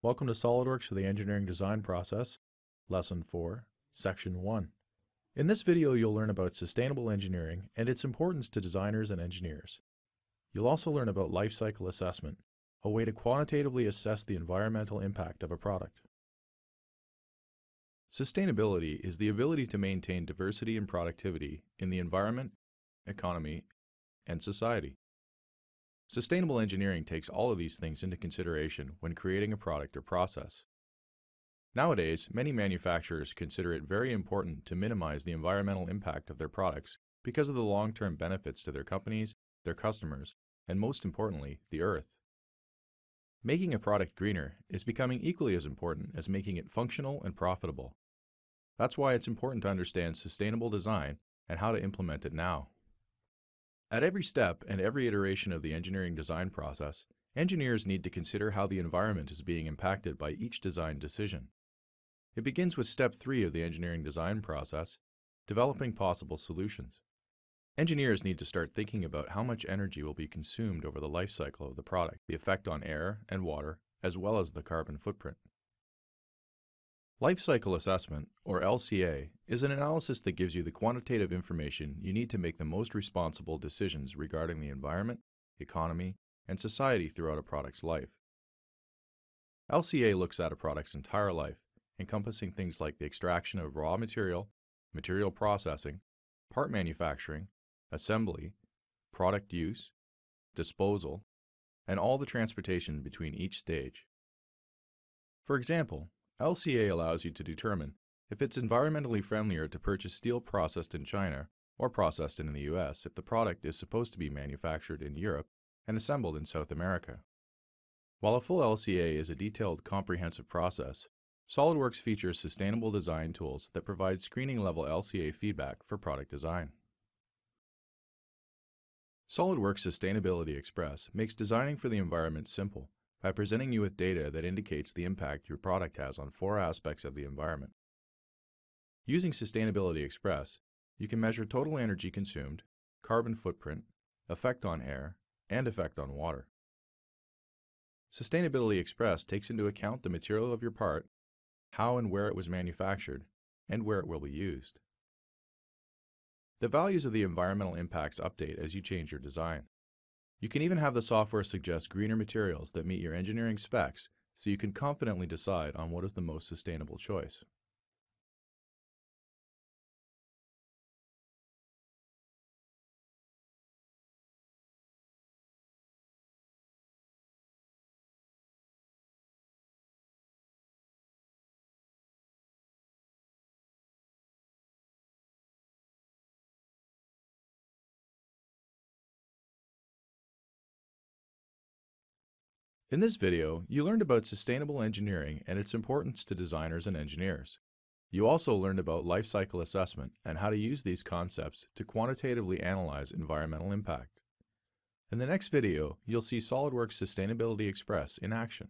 Welcome to SOLIDWORKS for the Engineering Design Process, Lesson 4, Section 1. In this video, you'll learn about sustainable engineering and its importance to designers and engineers. You'll also learn about life cycle assessment, a way to quantitatively assess the environmental impact of a product. Sustainability is the ability to maintain diversity and productivity in the environment, economy, and society. Sustainable engineering takes all of these things into consideration when creating a product or process. Nowadays, many manufacturers consider it very important to minimize the environmental impact of their products because of the long-term benefits to their companies, their customers, and most importantly, the Earth. Making a product greener is becoming equally as important as making it functional and profitable. That's why it's important to understand sustainable design and how to implement it now. At every step and every iteration of the engineering design process, engineers need to consider how the environment is being impacted by each design decision. It begins with Step 3 of the engineering design process, developing possible solutions. Engineers need to start thinking about how much energy will be consumed over the life cycle of the product, the effect on air and water, as well as the carbon footprint. Life cycle assessment, or LCA, is an analysis that gives you the quantitative information you need to make the most responsible decisions regarding the environment, economy, and society throughout a product's life. LCA looks at a product's entire life, encompassing things like the extraction of raw material, material processing, part manufacturing, assembly, product use, disposal, and all the transportation between each stage. For example, LCA allows you to determine if it's environmentally friendlier to purchase steel processed in China or processed in the US if the product is supposed to be manufactured in Europe and assembled in South America. While a full LCA is a detailed, comprehensive process, SOLIDWORKS features sustainable design tools that provide screening-level LCA feedback for product design. SOLIDWORKS Sustainability Express makes designing for the environment simple by presenting you with data that indicates the impact your product has on 4 aspects of the environment. Using Sustainability Express, you can measure total energy consumed, carbon footprint, effect on air, and effect on water. Sustainability Express takes into account the material of your part, how and where it was manufactured, and where it will be used. The values of the environmental impacts update as you change your design. You can even have the software suggest greener materials that meet your engineering specs so you can confidently decide on what is the most sustainable choice. In this video, you learned about sustainable engineering and its importance to designers and engineers. You also learned about life cycle assessment and how to use these concepts to quantitatively analyze environmental impact. In the next video, you'll see SOLIDWORKS Sustainability Express in action.